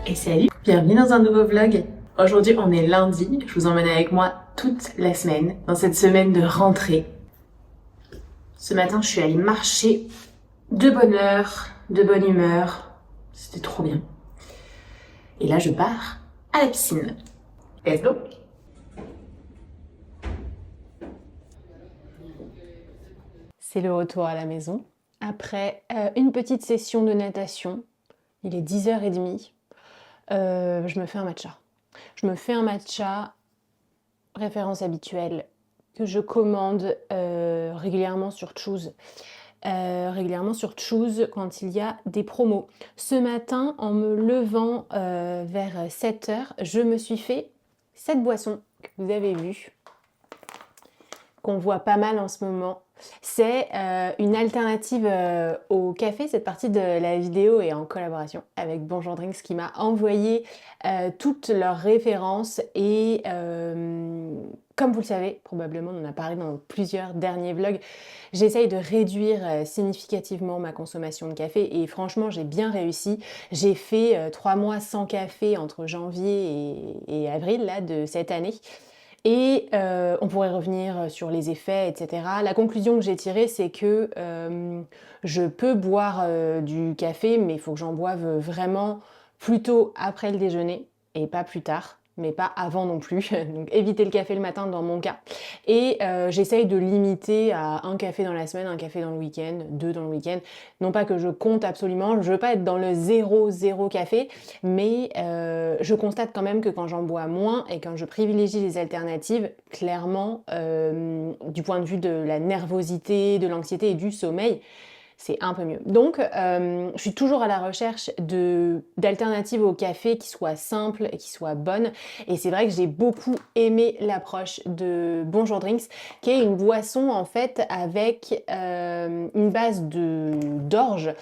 Et salut, bienvenue dans un nouveau vlog. Aujourd'hui on est lundi, je vous emmène avec moi toute la semaine, dans cette semaine de rentrée. Ce matin je suis allée marcher de bonne heure, de bonne humeur, c'était trop bien. Et là je pars à la piscine. Let's go! C'est le retour à la maison. Après une petite session de natation, il est 10h30, je me fais un matcha. Je me fais un matcha, référence habituelle, que je commande régulièrement sur Choose. Quand il y a des promos. Ce matin, en me levant vers 7h, je me suis fait cette boisson que vous avez vue, qu'on voit pas mal en ce moment. C'est une alternative au café. Cette partie de la vidéo est en collaboration avec Bonjour Drinks qui m'a envoyé toutes leurs références et comme vous le savez, probablement on en a parlé dans plusieurs derniers vlogs, j'essaye de réduire significativement ma consommation de café et franchement j'ai bien réussi. J'ai fait 3 mois sans café entre janvier et avril là, de cette année. Et on pourrait revenir sur les effets, etc. La conclusion que j'ai tirée, c'est que je peux boire du café, mais il faut que j'en boive vraiment plutôt après le déjeuner et pas plus tard, mais pas avant non plus. Donc éviter le café le matin dans mon cas. Et j'essaye de limiter à un café dans la semaine, un café dans le week-end, 2 dans le week-end. Non pas que je compte absolument, je veux pas être dans le 0 café, mais je constate quand même que quand j'en bois moins et quand je privilégie les alternatives, clairement, du point de vue de la nervosité, de l'anxiété et du sommeil, c'est un peu mieux. Donc, je suis toujours à la recherche d'alternatives au café qui soient simples et qui soient bonnes. Et c'est vrai que j'ai beaucoup aimé l'approche de Bonjour Drinks, qui est une boisson en fait avec une base d'orge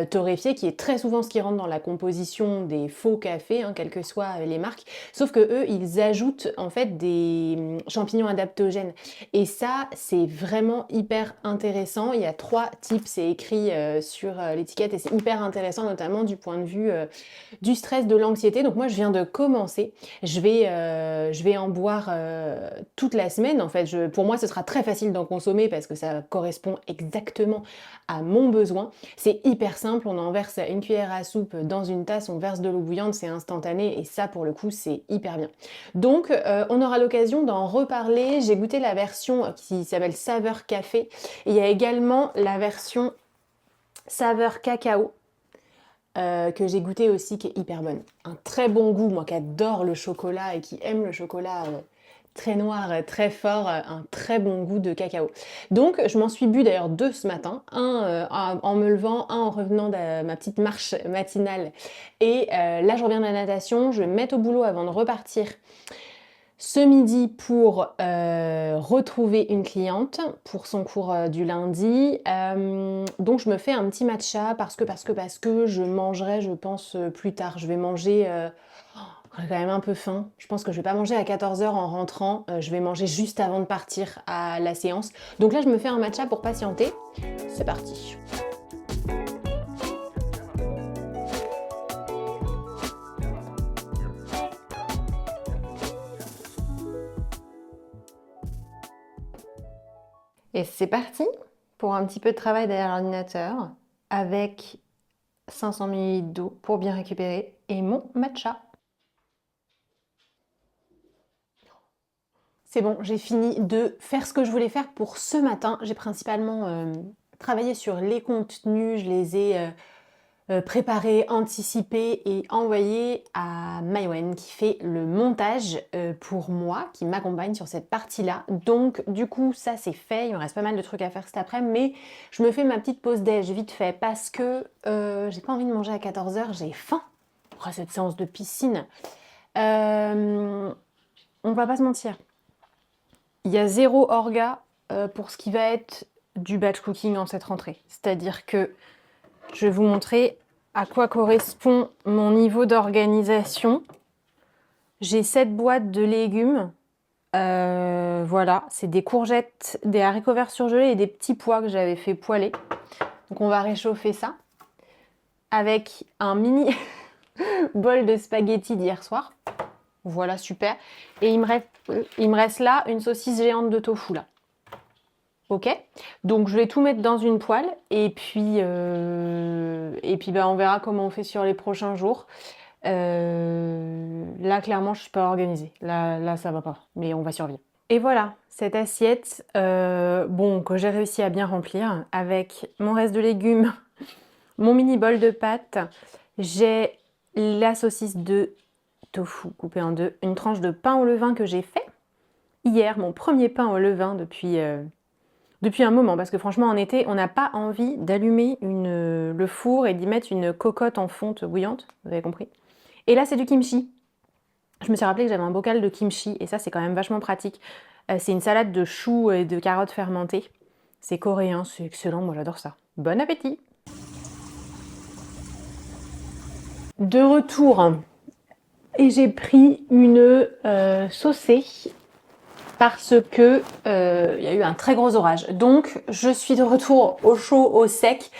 torréfiée, qui est très souvent ce qui rentre dans la composition des faux cafés, hein, quelles que soient les marques. Sauf que eux, ils ajoutent en fait des champignons adaptogènes. Et ça, c'est vraiment hyper intéressant. Il y a 3 types, c'est écrit sur l'étiquette et c'est hyper intéressant, notamment du point de vue du stress, de l'anxiété. Donc moi, je viens de commencer. Je vais en boire toute la semaine. En fait, pour moi, ce sera très facile d'en consommer parce que ça correspond exactement à mon besoin. C'est hyper simple. On en verse une cuillère à soupe dans une tasse, on verse de l'eau bouillante, c'est instantané et ça, pour le coup, c'est hyper bien. Donc, on aura l'occasion d'en reparler. J'ai goûté la version qui s'appelle Saveur Café. Et il y a également la version Saveur Cacao que j'ai goûté aussi, qui est hyper bonne. Un très bon goût, moi qui adore le chocolat et qui aime le chocolat très noir, très fort, un très bon goût de cacao. Donc je m'en suis bu d'ailleurs 2 ce matin, un en me levant, un en revenant de ma petite marche matinale. Et là je reviens de la natation, je vais me mettre au boulot avant de repartir ce midi pour retrouver une cliente pour son cours du lundi. Donc je me fais un petit matcha parce que je mangerai, je pense, plus tard. Je vais manger, j'ai quand même un peu faim. Je pense que je vais pas manger à 14h en rentrant. Je vais manger juste avant de partir à la séance. Donc là je me fais un matcha pour patienter. C'est parti. Et c'est parti pour un petit peu de travail derrière l'ordinateur avec 500 ml d'eau pour bien récupérer et mon matcha. C'est bon, j'ai fini de faire ce que je voulais faire pour ce matin. J'ai principalement travaillé sur les contenus, je les ai préparé, anticipé et envoyé à Maïwen qui fait le montage pour moi, qui m'accompagne sur cette partie-là. Donc du coup ça c'est fait, il me reste pas mal de trucs à faire cet après-midi, mais je me fais ma petite pause déj vite fait parce que j'ai pas envie de manger à 14h, j'ai faim après cette séance de piscine. On va pas se mentir, il y a 0 orga pour ce qui va être du batch cooking en cette rentrée. C'est-à-dire que je vais vous montrer à quoi correspond mon niveau d'organisation. J'ai 7 boîtes de légumes. Voilà, c'est des courgettes, des haricots verts surgelés et des petits pois que j'avais fait poêler. Donc on va réchauffer ça avec un mini bol de spaghettis d'hier soir. Voilà, super. Et il me reste là une saucisse géante de tofu, là. Ok, donc je vais tout mettre dans une poêle et puis bah, on verra comment on fait sur les prochains jours. Là, clairement, je suis pas organisée. Là, ça va pas, mais on va survivre. Et voilà, cette assiette, bon, que j'ai réussi à bien remplir avec mon reste de légumes, mon mini bol de pâtes. J'ai la saucisse de tofu coupée en deux, une tranche de pain au levain que j'ai fait hier, mon premier pain au levain depuis un moment, parce que franchement, en été, on n'a pas envie d'allumer le four et d'y mettre une cocotte en fonte bouillante, vous avez compris. Et là, c'est du kimchi. Je me suis rappelé que j'avais un bocal de kimchi, et ça, c'est quand même vachement pratique. C'est une salade de choux et de carottes fermentées. C'est coréen, c'est excellent, moi j'adore ça. Bon appétit! De retour, et j'ai pris une saucée parce que y a eu un très gros orage. Donc, je suis de retour au chaud, au sec.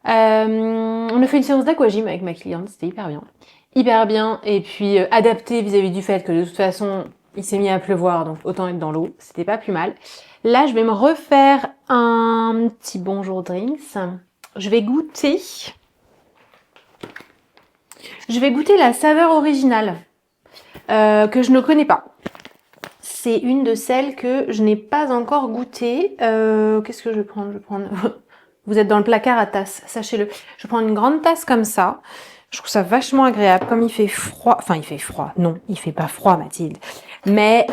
On a fait une séance d'aquagym avec ma cliente, c'était hyper bien. Hyper bien, et puis adapté vis-à-vis du fait que de toute façon, il s'est mis à pleuvoir, donc autant être dans l'eau, c'était pas plus mal. Là, je vais me refaire un petit bonjour drinks. Je vais goûter la saveur originale, que je ne connais pas. C'est une de celles que je n'ai pas encore goûtée. Qu'est-ce que je vais prendre? Je vais prendre... Vous êtes dans le placard à tasse, sachez-le. Je vais prendre une grande tasse comme ça. Je trouve ça vachement agréable. Comme il fait froid... Enfin, il fait froid. Non, il fait pas froid, Mathilde. Mais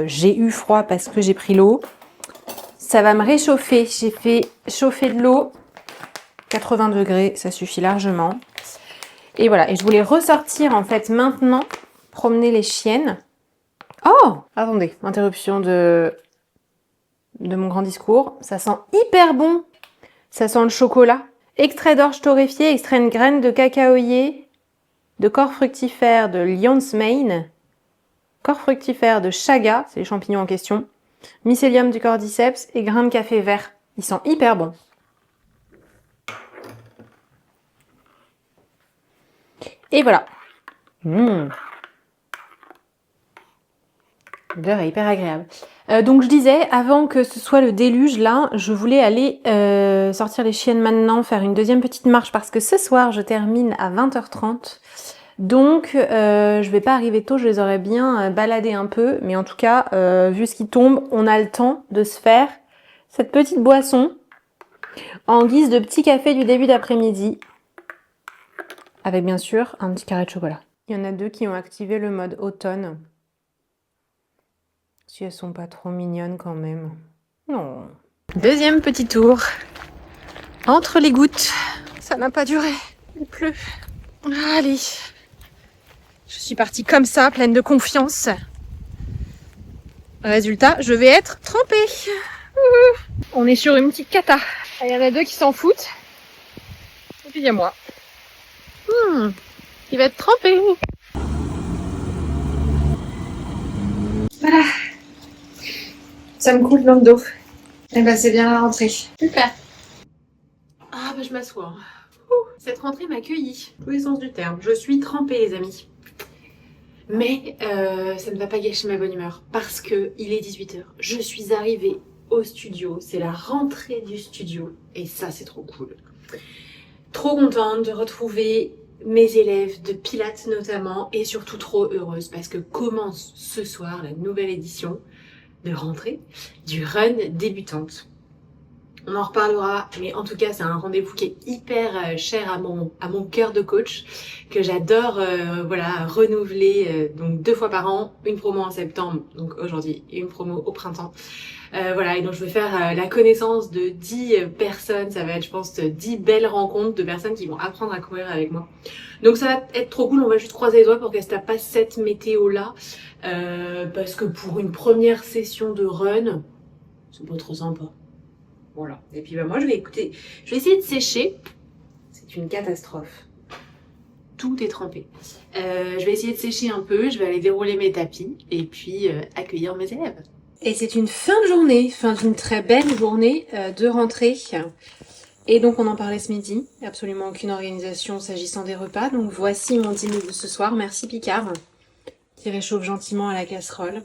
j'ai eu froid parce que j'ai pris l'eau. Ça va me réchauffer. J'ai fait chauffer de l'eau. 80 degrés, ça suffit largement. Et voilà. Et je voulais ressortir, en fait, maintenant, promener les chiennes. Oh! Attendez, interruption de mon grand discours. Ça sent hyper bon. Ça sent le chocolat. Extrait d'orge torréfié, extrait de graines de cacaoyer, de corps fructifère de Lion's Mane, corps fructifère de chaga, c'est les champignons en question, mycélium du cordyceps et grains de café vert. Ils sont hyper bons. Et voilà. L'odeur est hyper agréable. Donc je disais, avant que ce soit le déluge, là, je voulais aller sortir les chiennes maintenant, faire une deuxième petite marche, parce que ce soir, je termine à 20h30. Donc, je vais pas arriver tôt, je les aurais bien baladées un peu. Mais en tout cas, vu ce qui tombe, on a le temps de se faire cette petite boisson en guise de petit café du début d'après-midi. Avec bien sûr un petit carré de chocolat. Il y en a deux qui ont activé le mode automne. Si elles sont pas trop mignonnes quand même. Non. Deuxième petit tour. Entre les gouttes. Ça n'a pas duré. Il pleut. Allez. Je suis partie comme ça, pleine de confiance. Résultat, je vais être trempée. On est sur une petite cata. Il y en a deux qui s'en foutent. Et puis il y a moi. Qui va être trempée. Voilà. Ça me coule dans le dos. Eh ben c'est bien la rentrée. Super. Ah bah je m'assois. Cette rentrée m'a accueillie. Tous les sens du terme. Je suis trempée les amis. Mais ça ne va pas gâcher ma bonne humeur. Parce que il est 18h. Je suis arrivée au studio. C'est la rentrée du studio. Et ça c'est trop cool. Trop contente de retrouver mes élèves de Pilates notamment. Et surtout trop heureuse. Parce que commence ce soir la nouvelle édition de rentrée du Run débutante. On en reparlera, mais en tout cas c'est un rendez-vous qui est hyper cher à mon cœur de coach, que j'adore voilà, renouveler donc 2 fois par an, une promo en septembre, donc aujourd'hui, et une promo au printemps. Voilà, et donc je vais faire la connaissance de 10 personnes, ça va être je pense 10 belles rencontres de personnes qui vont apprendre à courir avec moi. Donc ça va être trop cool, on va juste croiser les doigts pour qu'elle se tape pas cette météo là, parce que pour une première session de run, c'est pas trop sympa. Voilà, et puis bah moi je vais essayer de sécher, c'est une catastrophe. Tout est trempé. Je vais essayer de sécher un peu, je vais aller dérouler mes tapis et puis accueillir mes élèves. Et c'est une fin de journée, fin d'une très belle journée de rentrée. Et donc on en parlait ce midi, absolument aucune organisation s'agissant des repas. Donc voici mon dîner de ce soir, merci Picard, qui réchauffe gentiment à la casserole.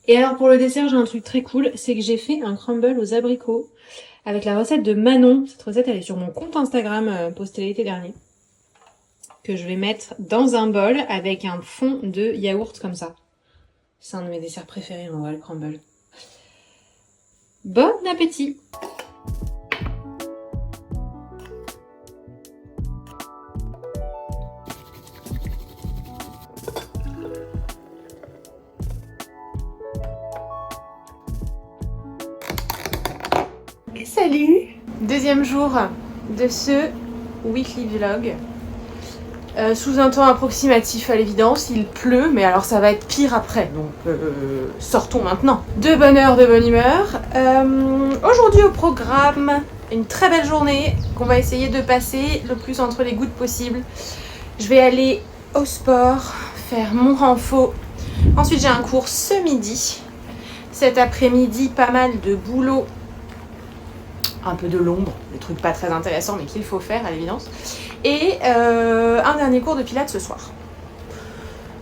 Et alors pour le dessert, j'ai un truc très cool, c'est que j'ai fait un crumble aux abricots avec la recette de Manon. Cette recette, elle est sur mon compte Instagram, postée l'été dernier, que je vais mettre dans un bol avec un fond de yaourt comme ça. C'est un de mes desserts préférés en vrai, le crumble. Bon appétit! Et salut! Deuxième jour de ce weekly vlog. Sous un temps approximatif à l'évidence, il pleut, mais alors ça va être pire après, donc sortons maintenant. De bonne heure, de bonne humeur. Aujourd'hui au programme, une très belle journée qu'on va essayer de passer le plus entre les gouttes possible. Je vais aller au sport, faire mon renfo. Ensuite j'ai un cours ce midi. Cet après-midi, pas mal de boulot. Un peu de l'ombre, des trucs pas très intéressants mais qu'il faut faire à l'évidence. Et un dernier cours de pilates ce soir.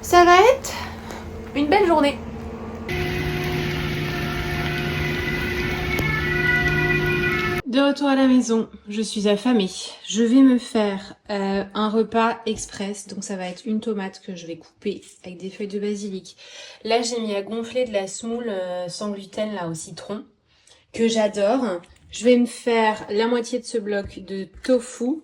Ça va être une belle journée. De retour à la maison, je suis affamée. Je vais me faire un repas express, donc ça va être une tomate que je vais couper avec des feuilles de basilic. Là j'ai mis à gonfler de la semoule sans gluten là au citron, que j'adore. Je vais me faire la moitié de ce bloc de tofu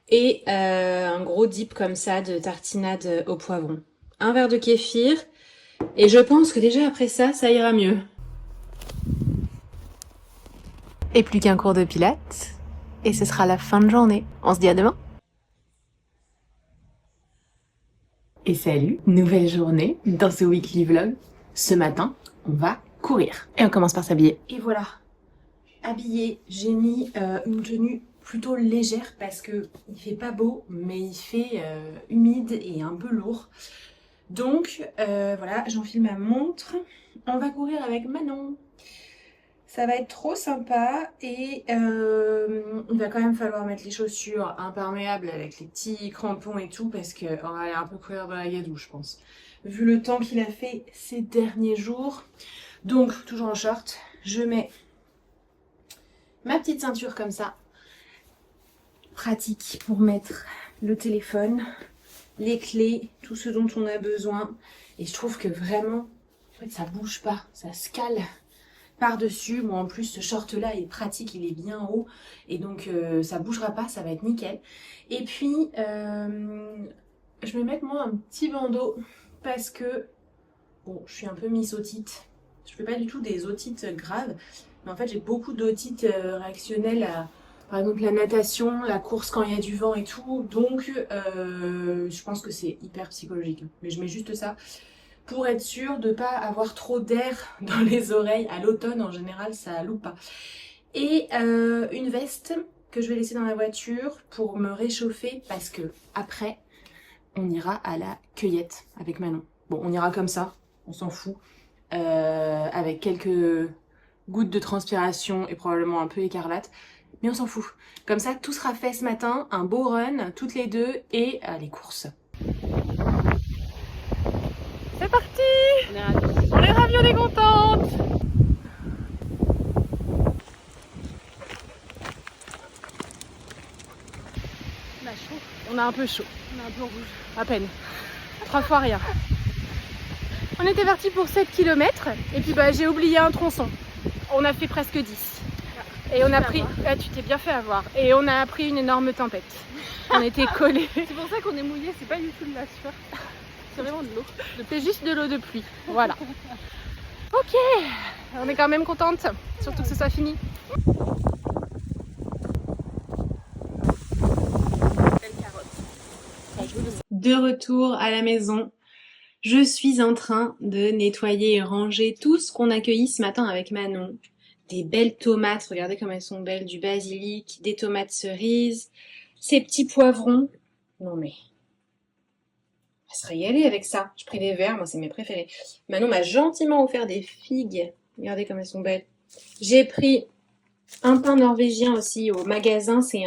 et un gros dip comme ça de tartinade au poivron. Un verre de kéfir et je pense que déjà après ça, ça ira mieux. Et plus qu'un cours de pilates et ce sera la fin de journée. On se dit à demain. Et salut, nouvelle journée dans ce weekly vlog. Ce matin, on va courir. Et on commence par s'habiller. Et voilà. Habillée, j'ai mis une tenue plutôt légère parce que il fait pas beau mais il fait humide et un peu lourd. Donc voilà, j'enfile ma montre. On va courir avec Manon. Ça va être trop sympa et il va quand même falloir mettre les chaussures imperméables avec les petits crampons et tout parce qu'on va aller un peu courir dans la gadoue je pense. Vu le temps qu'il a fait ces derniers jours. Donc toujours en short, je mets ma petite ceinture comme ça, pratique pour mettre le téléphone, les clés, tout ce dont on a besoin. Et je trouve que vraiment, en fait, ça bouge pas, ça se cale par-dessus. Moi en plus ce short là est pratique, il est bien haut et donc ça bougera pas, ça va être nickel. Et puis je vais mettre moi un petit bandeau parce que bon, je suis un peu mi-otite. Je fais pas du tout des otites graves. Mais en fait, j'ai beaucoup d'otites réactionnelles à, par exemple, la natation, la course quand il y a du vent et tout. Donc, je pense que c'est hyper psychologique. Mais je mets juste ça pour être sûre de ne pas avoir trop d'air dans les oreilles. À l'automne, en général, ça loupe pas. Et une veste que je vais laisser dans la voiture pour me réchauffer parce que après, on ira à la cueillette avec Manon. Bon, on ira comme ça, on s'en fout. Avec quelques gouttes de transpiration et probablement un peu écarlate, mais on s'en fout. Comme ça, tout sera fait ce matin, un beau run, toutes les deux, et les courses. C'est parti! On est ravis, on est contente! On a chaud. On a un peu chaud. On a un peu rouge. À peine. 3 fois rien. On était parti pour 7 km et puis bah, j'ai oublié un tronçon. On a fait presque 10. Et on a pris... Ah, tu t'es bien fait avoir. Et on a pris une énorme tempête. On était collés. C'est pour ça qu'on est mouillé, c'est pas du tout de la sueur. C'est vraiment de l'eau. C'est juste de l'eau de pluie. Voilà. Ok. On est quand même contente. Surtout que ce soit fini. De retour à la maison. Je suis en train de nettoyer et ranger tout ce qu'on a cueilli ce matin avec Manon. Des belles tomates, regardez comme elles sont belles, du basilic, des tomates cerises, ces petits poivrons. Non mais, on va se régaler avec ça. Je pris des verres, moi c'est mes préférés. Manon m'a gentiment offert des figues. Regardez comme elles sont belles. J'ai pris Un pain norvégien aussi au magasin, c'est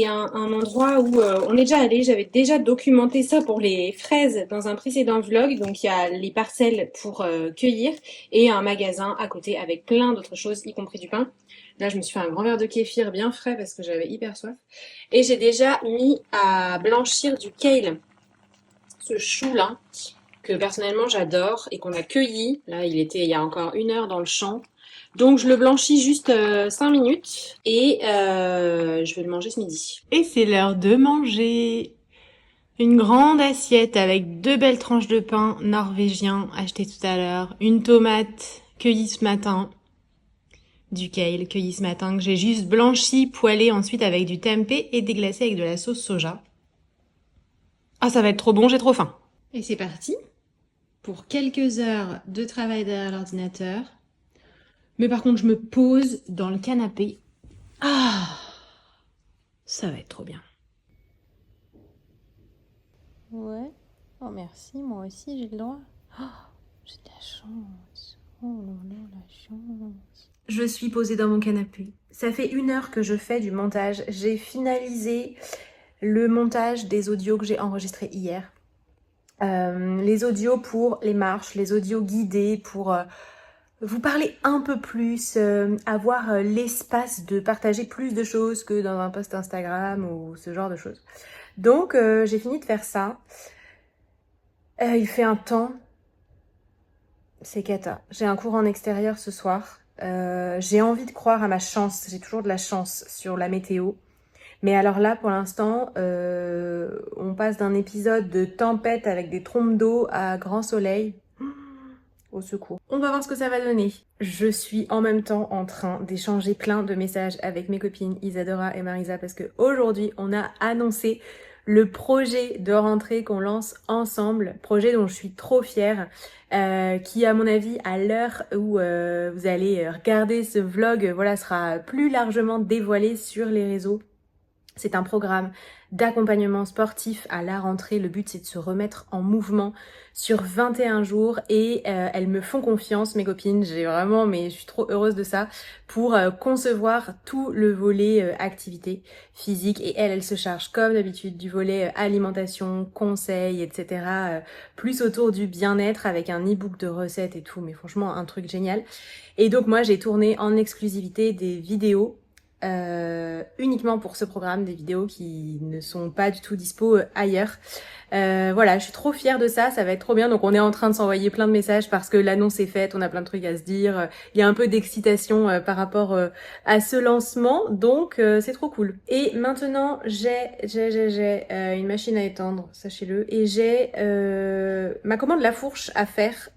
un endroit où on est déjà allé. J'avais déjà documenté ça pour les fraises dans un précédent vlog. Donc il y a les parcelles pour cueillir et un magasin à côté avec plein d'autres choses, y compris du pain. Là, je me suis fait un grand verre de kéfir bien frais parce que j'avais hyper soif. Et j'ai déjà mis à blanchir du kale, ce chou-là, que personnellement j'adore et qu'on a cueilli. Là, il était il y a encore 1 heure dans le champ. Donc je le blanchis juste 5 minutes et je vais le manger ce midi. Et c'est l'heure de manger. Une grande assiette avec 2 belles tranches de pain norvégien achetées tout à l'heure, une tomate cueillie ce matin, du kale cueilli ce matin que j'ai juste blanchi, poêlé ensuite avec du tempeh et déglacé avec de la sauce soja. Ah, ça va être trop bon, j'ai trop faim. Et c'est parti pour quelques heures de travail derrière l'ordinateur. Mais par contre, je me pose dans le canapé. Ah, ça va être trop bien. Ouais. Oh merci, moi aussi j'ai le droit. Oh, j'ai de la chance. Oh là là, la chance. Je suis posée dans mon canapé. Ça fait 1 heure que je fais du montage. J'ai finalisé le montage des audios que j'ai enregistrés hier. Les audios pour les marches, les audios guidés pour vous parler un peu plus, avoir l'espace de partager plus de choses que dans un post Instagram ou ce genre de choses. Donc j'ai fini de faire ça. Il fait un temps, c'est cata. J'ai un cours en extérieur ce soir. J'ai envie de croire à ma chance. J'ai toujours de la chance sur la météo. Mais alors là, pour l'instant, on passe d'un épisode de tempête avec des trompes d'eau à grand soleil. Au secours. On va voir ce que ça va donner. Je suis en même temps en train d'échanger plein de messages avec mes copines Isadora et Marisa parce que aujourd'hui, on a annoncé le projet de rentrée qu'on lance ensemble, projet dont je suis trop fière, qui à mon avis à l'heure où vous allez regarder ce vlog, voilà, sera plus largement dévoilé sur les réseaux. C'est un programme d'accompagnement sportif à la rentrée. Le but, c'est de se remettre en mouvement sur 21 jours et elles me font confiance, mes copines. Je suis trop heureuse de ça pour concevoir tout le volet activité physique et elles se chargent comme d'habitude du volet alimentation, conseils, etc. Plus autour du bien-être avec un e-book de recettes et tout, mais franchement, un truc génial. Et donc moi, j'ai tourné en exclusivité des vidéos uniquement pour ce programme, des vidéos qui ne sont pas du tout dispo ailleurs. Voilà, je suis trop fière de ça, ça va être trop bien. Donc on est en train de s'envoyer plein de messages parce que l'annonce est faite, on a plein de trucs à se dire. Il y a un peu d'excitation par rapport à ce lancement, donc c'est trop cool. Et maintenant j'ai une machine à étendre, sachez-le, et j'ai ma commande La Fourche à faire.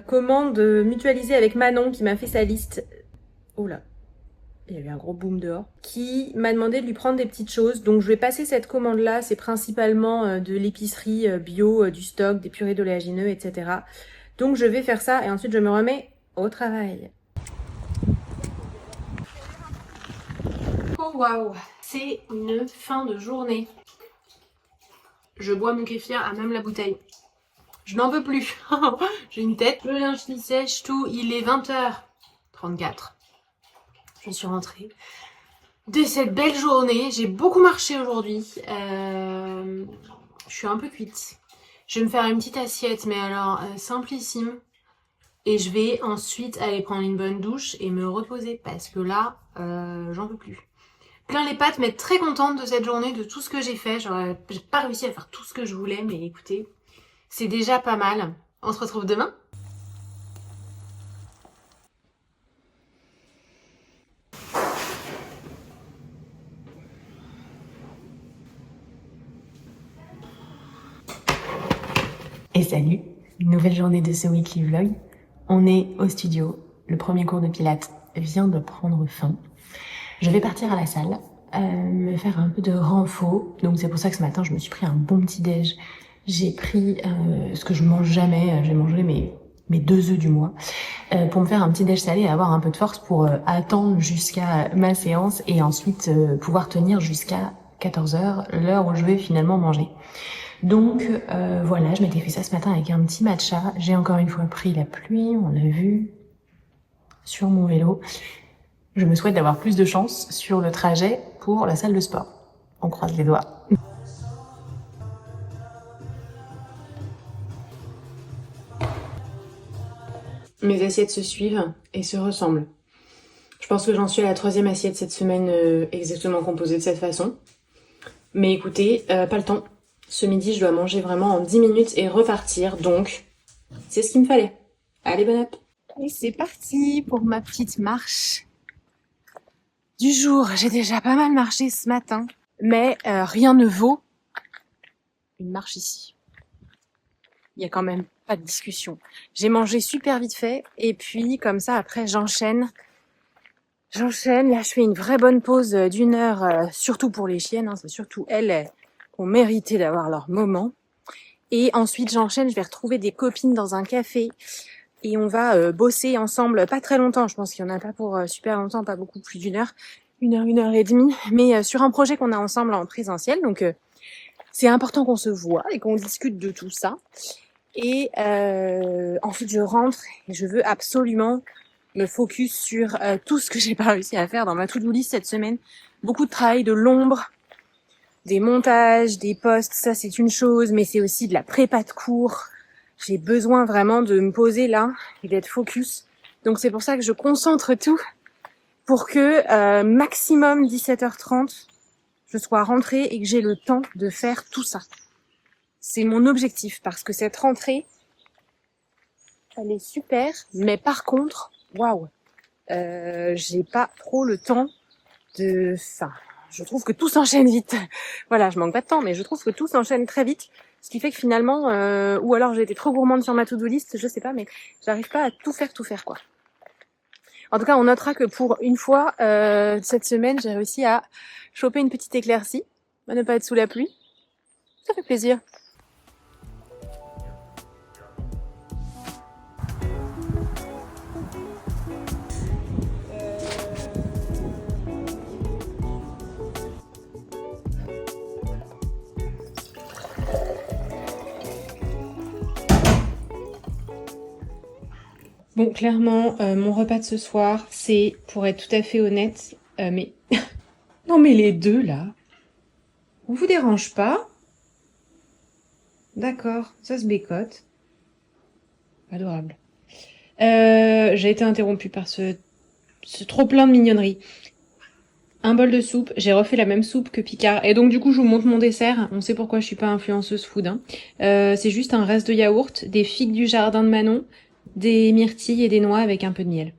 Commande mutualisée avec Manon qui m'a fait sa liste. Oh là. Il y avait un gros boom dehors, qui m'a demandé de lui prendre des petites choses. Donc je vais passer cette commande-là, c'est principalement de l'épicerie bio, du stock, des purées d'oléagineux, etc. Donc je vais faire ça et ensuite je me remets au travail. Oh waouh, c'est une fin de journée. Je bois mon kéfir à même la bouteille. Je n'en veux plus. J'ai une tête, le linge qui sèche, tout. Il est 20h34. Je suis rentrée de cette belle journée. J'ai beaucoup marché aujourd'hui. Je suis un peu cuite. Je vais me faire une petite assiette, mais alors simplissime. Et je vais ensuite aller prendre une bonne douche et me reposer parce que là, j'en peux plus. Plein les pattes, mais très contente de cette journée, de tout ce que j'ai fait. J'ai pas réussi à faire tout ce que je voulais, mais écoutez, c'est déjà pas mal. On se retrouve demain. Et salut, nouvelle journée de ce weekly vlog. On est au studio, le premier cours de pilates vient de prendre fin. Je vais partir à la salle, me faire un peu de renfort. Donc c'est pour ça que ce matin je me suis pris un bon petit déj. J'ai pris ce que je mange jamais, j'ai mangé mes 2 œufs du mois pour me faire un petit déj salé et avoir un peu de force pour attendre jusqu'à ma séance et ensuite pouvoir tenir jusqu'à 14h, l'heure où je vais finalement manger. Donc voilà, je m'étais fait ça ce matin avec un petit matcha. J'ai encore une fois pris la pluie, on l'a vu, sur mon vélo. Je me souhaite d'avoir plus de chance sur le trajet pour la salle de sport. On croise les doigts. Mes assiettes se suivent et se ressemblent. Je pense que j'en suis à la 3e assiette cette semaine exactement composée de cette façon. Mais écoutez, pas le temps. Ce midi, je dois manger vraiment en 10 minutes et repartir, donc c'est ce qu'il me fallait. Allez, bonne app. Et c'est parti pour ma petite marche du jour. J'ai déjà pas mal marché ce matin, mais rien ne vaut une marche ici. Il y a quand même pas de discussion. J'ai mangé super vite fait et puis comme ça après j'enchaîne. Là je fais une vraie bonne pause d'1 heure, surtout pour les chiennes, hein. C'est surtout elles qui ont mérité d'avoir leur moment. Et ensuite j'enchaîne, je vais retrouver des copines dans un café et on va bosser ensemble, pas très longtemps, je pense qu'il y en a pas pour super longtemps, pas beaucoup plus d'1 heure, 1 heure et demie, mais sur un projet qu'on a ensemble en présentiel, donc c'est important qu'on se voit et qu'on discute de tout ça. Et ensuite je rentre et je veux absolument me focus sur tout ce que j'ai pas réussi à faire dans ma to-do list cette semaine. Beaucoup de travail de l'ombre, des montages, des posts, ça c'est une chose, mais c'est aussi de la prépa de cours. J'ai besoin vraiment de me poser là et d'être focus. Donc c'est pour ça que je concentre tout pour que maximum 17h30, je sois rentrée et que j'ai le temps de faire tout ça. C'est mon objectif parce que cette rentrée, elle est super, mais par contre, waouh, j'ai pas trop le temps de ça. Je trouve que tout s'enchaîne vite. Voilà, je manque pas de temps, mais je trouve que tout s'enchaîne très vite. Ce qui fait que finalement, ou alors j'ai été trop gourmande sur ma to-do list, je sais pas, mais j'arrive pas à tout faire quoi. En tout cas, on notera que pour une fois, cette semaine, j'ai réussi à choper une petite éclaircie, à ne pas être sous la pluie. Ça fait plaisir. Bon, clairement, mon repas de ce soir, c'est, pour être tout à fait honnête, mais... non mais les deux, là, on vous dérange pas? D'accord, ça se bécote. Adorable. J'ai été interrompue par ce trop plein de mignonneries. Un bol de soupe, j'ai refait la même soupe que Picard. Et donc du coup, je vous montre mon dessert. On sait pourquoi je suis pas influenceuse food, hein. C'est juste un reste de yaourt, des figues du jardin de Manon, des myrtilles et des noix avec un peu de miel.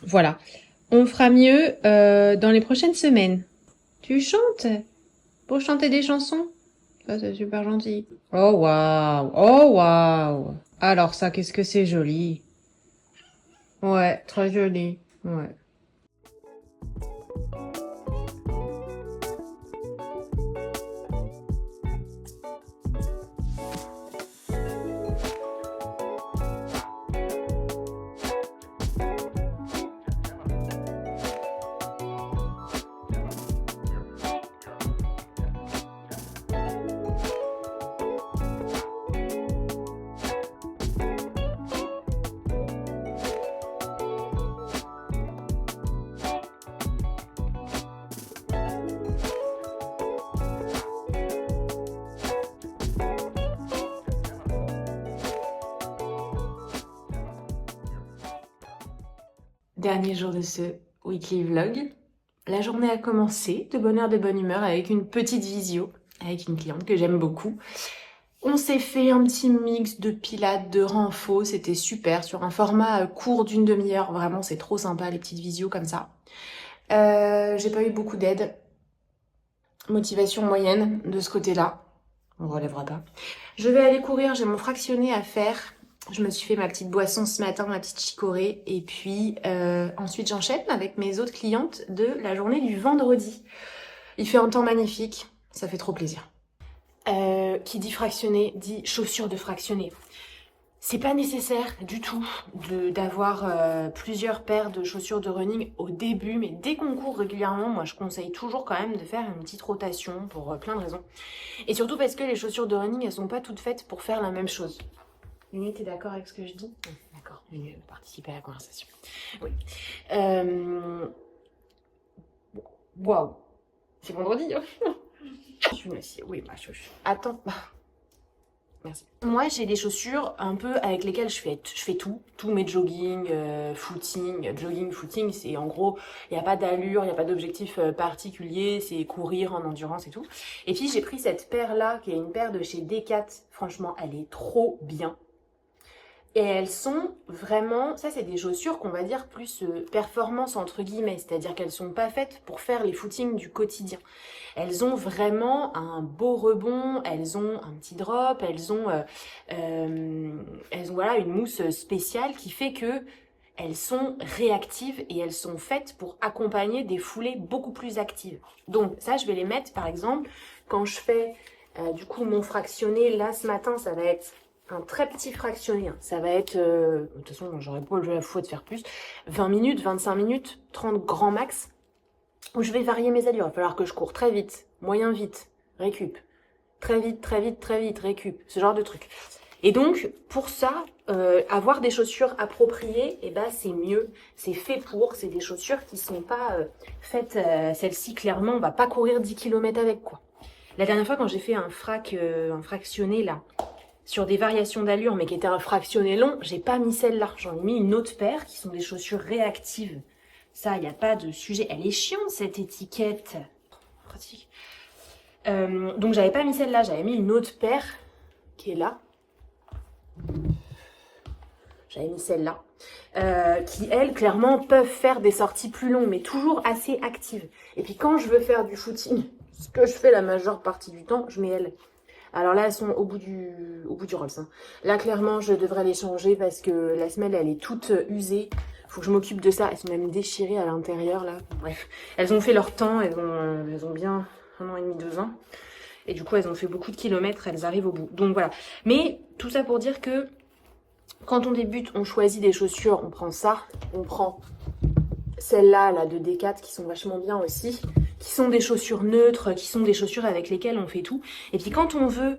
Voilà. On fera mieux dans les prochaines semaines. Tu chantes? Pour chanter des chansons? Ça, c'est super gentil. Oh waouh! Oh waouh! Alors ça, qu'est-ce que c'est joli. Ouais, très joli. Ouais. Dernier jour de ce weekly vlog. La journée a commencé de bonne heure, de bonne humeur avec une petite visio avec une cliente que j'aime beaucoup. On s'est fait un petit mix de pilates, de renfo, c'était super sur un format court d'1 demi-heure. Vraiment, c'est trop sympa les petites visios comme ça. J'ai pas eu beaucoup d'aide. Motivation moyenne de ce côté-là. On relèvera pas. Je vais aller courir, j'ai mon fractionné à faire. Je me suis fait ma petite boisson ce matin, ma petite chicorée. Et puis ensuite j'enchaîne avec mes autres clientes de la journée du vendredi. Il fait un temps magnifique, ça fait trop plaisir. Qui dit fractionné, dit chaussures de fractionné. C'est pas nécessaire du tout d'avoir plusieurs paires de chaussures de running au début, mais dès qu'on court régulièrement, moi je conseille toujours quand même de faire une petite rotation pour plein de raisons. Et surtout parce que les chaussures de running, elles sont pas toutes faites pour faire la même chose. Lily, t'es d'accord avec ce que je dis? D'accord, Lily veut participer à la conversation. Oui. Waouh, c'est vendredi. Hein. Oui, ma chouche. Attends. Merci. Moi, j'ai des chaussures un peu avec lesquelles je fais tout. Tous mes jogging, footing. Jogging, footing, c'est en gros, il n'y a pas d'allure, il n'y a pas d'objectif particulier. C'est courir en endurance et tout. Et puis, j'ai pris cette paire-là, qui est une paire de chez Decat. Franchement, elle est trop bien. Et elles sont vraiment, ça c'est des chaussures qu'on va dire plus performance entre guillemets, c'est-à-dire qu'elles sont pas faites pour faire les footings du quotidien. Elles ont vraiment un beau rebond, elles ont un petit drop, elles ont voilà, une mousse spéciale qui fait que elles sont réactives et elles sont faites pour accompagner des foulées beaucoup plus actives. Donc ça je vais les mettre par exemple quand je fais du coup mon fractionné, là ce matin ça va être un très petit fractionné, hein. Ça va être, de toute façon j'aurais pas la foi de faire plus, 20 minutes, 25 minutes, 30 grands max, où je vais varier mes allures. Il va falloir que je cours très vite, moyen vite, récup, très vite, très vite, très vite, récup, ce genre de truc. Et donc pour ça, avoir des chaussures appropriées, et ben c'est mieux, c'est fait pour, c'est des chaussures qui sont pas faites, celles-ci clairement on va pas courir 10 km avec quoi. La dernière fois quand j'ai fait un fractionné là, sur des variations d'allure, mais qui était un fractionné long, j'ai pas mis celle-là. J'en ai mis une autre paire, qui sont des chaussures réactives. Ça, il n'y a pas de sujet. Elle est chiante, cette étiquette. Pratique. Donc, j'avais pas mis celle-là. J'avais mis une autre paire, qui est là. J'avais mis celle-là. Qui, elles, clairement, peuvent faire des sorties plus longues, mais toujours assez actives. Et puis, quand je veux faire du footing, ce que je fais la majeure partie du temps, je mets elles. Alors là, elles sont au bout du Rolls. Hein. Là, clairement, je devrais les changer parce que la semelle, elle est toute usée. Faut que je m'occupe de ça. Elles sont même déchirées à l'intérieur, là. Bref, elles ont fait leur temps. Elles ont bien 1 an et demi, 2 ans. Et du coup, elles ont fait beaucoup de kilomètres. Elles arrivent au bout. Donc voilà. Mais tout ça pour dire que quand on débute, on choisit des chaussures. On prend ça. On prend celles-là, là, de Decat, qui sont vachement bien aussi. Qui sont des chaussures neutres, qui sont des chaussures avec lesquelles on fait tout. Et puis quand on veut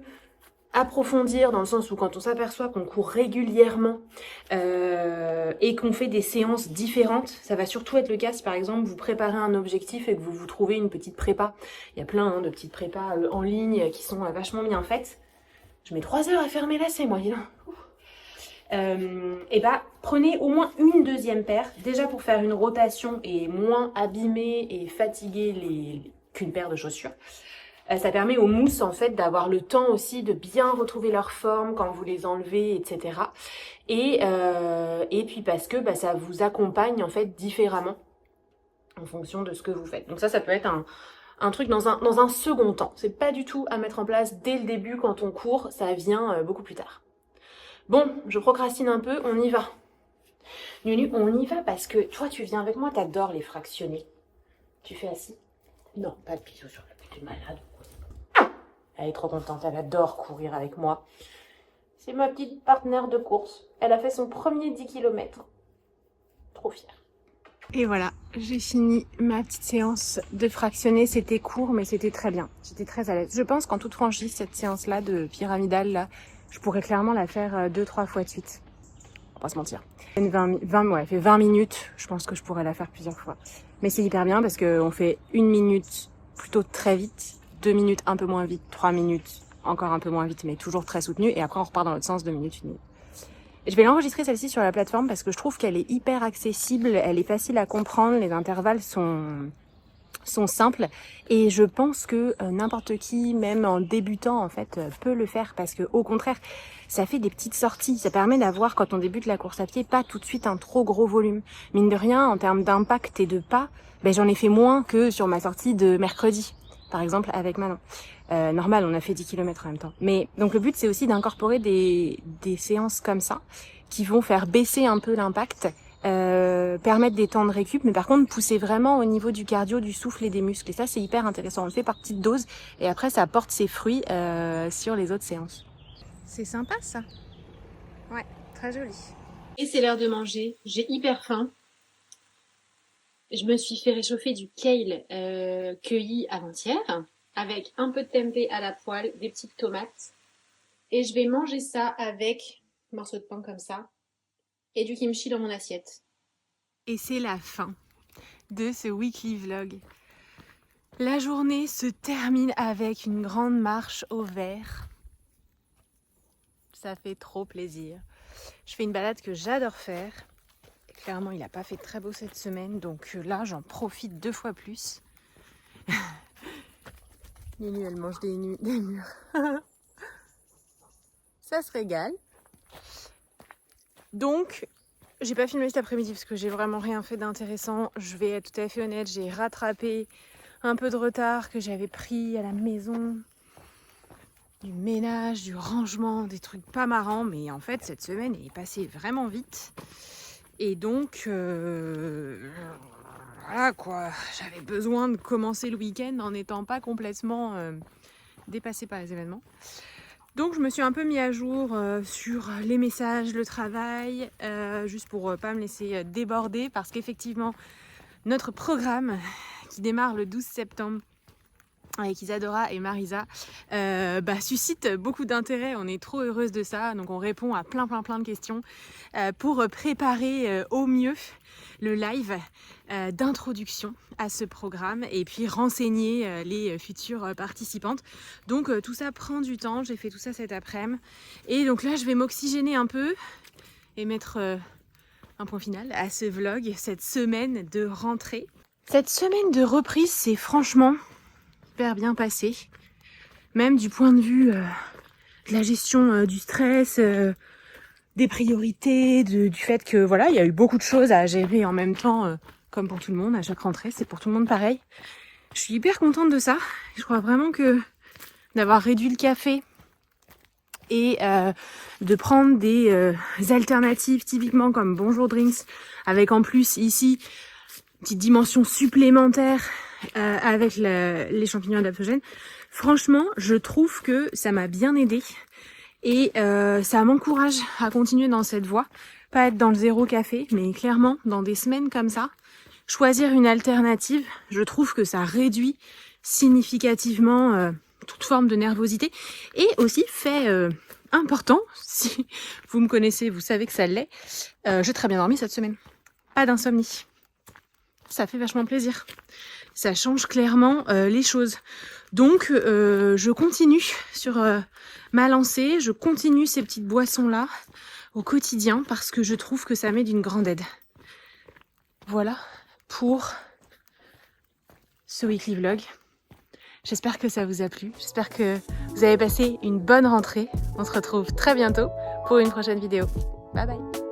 approfondir, dans le sens où quand on s'aperçoit qu'on court régulièrement et qu'on fait des séances différentes, ça va surtout être le cas si par exemple vous préparez un objectif et que vous vous trouvez une petite prépa. Il y a plein de petites prépas en ligne qui sont vachement bien faites. Je mets 3 heures à faire mes lacets, moi, dis donc. Et bah prenez au moins une deuxième paire, déjà pour faire une rotation et moins abîmer et fatiguer qu'une paire de chaussures. Ça permet aux mousses en fait d'avoir le temps aussi de bien retrouver leur forme quand vous les enlevez, etc. Et puis parce que ça vous accompagne en fait différemment en fonction de ce que vous faites. Donc ça peut être un truc dans un second temps. C'est pas du tout à mettre en place dès le début quand on court, ça vient beaucoup plus tard. Bon, je procrastine un peu, on y va. Nunu, on y va parce que toi, tu viens avec moi, t'adores les fractionnés. Tu fais assis? Non, pas de bisous sur la tête, t'es malade. Elle est trop contente, elle adore courir avec moi. C'est ma petite partenaire de course. Elle a fait son premier 10 km. Trop fière. Et voilà, j'ai fini ma petite séance de fractionné. C'était court, mais c'était très bien. J'étais très à l'aise. Je pense qu'en toute franchise, cette séance-là de pyramidale, là, je pourrais clairement la faire 2-3 fois de suite. On va pas se mentir. Elle fait 20 minutes. Je pense que je pourrais la faire plusieurs fois. Mais c'est hyper bien parce qu'on fait 1 minute plutôt très vite, 2 minutes un peu moins vite, 3 minutes encore un peu moins vite, mais toujours très soutenu. Et après, on repart dans l'autre sens, 2 minutes, 1 minute. Et je vais l'enregistrer celle-ci sur la plateforme parce que je trouve qu'elle est hyper accessible, elle est facile à comprendre, les intervalles sont simples et je pense que n'importe qui, même en débutant en fait, peut le faire parce que au contraire, ça fait des petites sorties, ça permet d'avoir quand on débute la course à pied pas tout de suite un trop gros volume. Mine de rien, en termes d'impact et de pas, j'en ai fait moins que sur ma sortie de mercredi, par exemple avec Manon. Normal, on a fait 10 km en même temps. Mais donc le but, c'est aussi d'incorporer des séances comme ça qui vont faire baisser un peu l'impact, permettre des temps de récup, mais par contre pousser vraiment au niveau du cardio, du souffle et des muscles. Et ça, c'est hyper intéressant. On le fait par petites doses et après, ça apporte ses fruits sur les autres séances. C'est sympa ça. Ouais, très joli. Et c'est l'heure de manger. J'ai hyper faim. Je me suis fait réchauffer du kale cueilli avant-hier, avec un peu de tempeh à la poêle, des petites tomates. Et je vais manger ça avec morceau de pain comme ça, et du kimchi dans mon assiette. Et c'est la fin de ce weekly vlog. La journée se termine avec une grande marche au vert. Ça fait trop plaisir. Je fais une balade que j'adore faire. Clairement, il n'a pas fait très beau cette semaine, donc là, j'en profite 2 fois plus. Nunu, elle mange des murs. Ça se régale. Donc, j'ai pas filmé cet après-midi parce que j'ai vraiment rien fait d'intéressant. Je vais être tout à fait honnête, j'ai rattrapé un peu de retard que j'avais pris à la maison. Du ménage, du rangement, des trucs pas marrants. Mais en fait, cette semaine est passée vraiment vite. Et donc, voilà quoi, j'avais besoin de commencer le week-end en n'étant pas complètement dépassée par les événements. Donc je me suis un peu mis à jour sur les messages, le travail, juste pour pas me laisser déborder, parce qu'effectivement, notre programme qui démarre le 12 septembre, avec Isadora et Marisa, suscite beaucoup d'intérêt. On est trop heureuse de ça, donc on répond à plein de questions pour préparer au mieux le live d'introduction à ce programme et puis renseigner les futures participantes. Donc tout ça prend du temps, j'ai fait tout ça cet après-midi et donc là je vais m'oxygéner un peu et mettre un point final à ce vlog, cette semaine de rentrée. Cette semaine de reprise, c'est franchement super bien passé, même du point de vue de la gestion du stress, des priorités, du fait que voilà, il y a eu beaucoup de choses à gérer en même temps, comme pour tout le monde à chaque rentrée, c'est pour tout le monde pareil. Je suis hyper contente de ça. Je crois vraiment que d'avoir réduit le café et de prendre des alternatives typiquement comme Bonjour Drinks, avec en plus ici une petite dimension supplémentaire avec les champignons adaptogènes. Franchement, je trouve que ça m'a bien aidée et ça m'encourage à continuer dans cette voie. Pas être dans le zéro café, mais clairement, dans des semaines comme ça, choisir une alternative, je trouve que ça réduit significativement toute forme de nervosité. Et aussi, fait important, si vous me connaissez, vous savez que ça l'est, j'ai très bien dormi cette semaine. Pas d'insomnie. Ça fait vachement plaisir. Ça change clairement les choses. Donc, je continue sur ma lancée. Je continue ces petites boissons-là au quotidien parce que je trouve que ça m'est d'une grande aide. Voilà pour ce weekly vlog. J'espère que ça vous a plu. J'espère que vous avez passé une bonne rentrée. On se retrouve très bientôt pour une prochaine vidéo. Bye bye.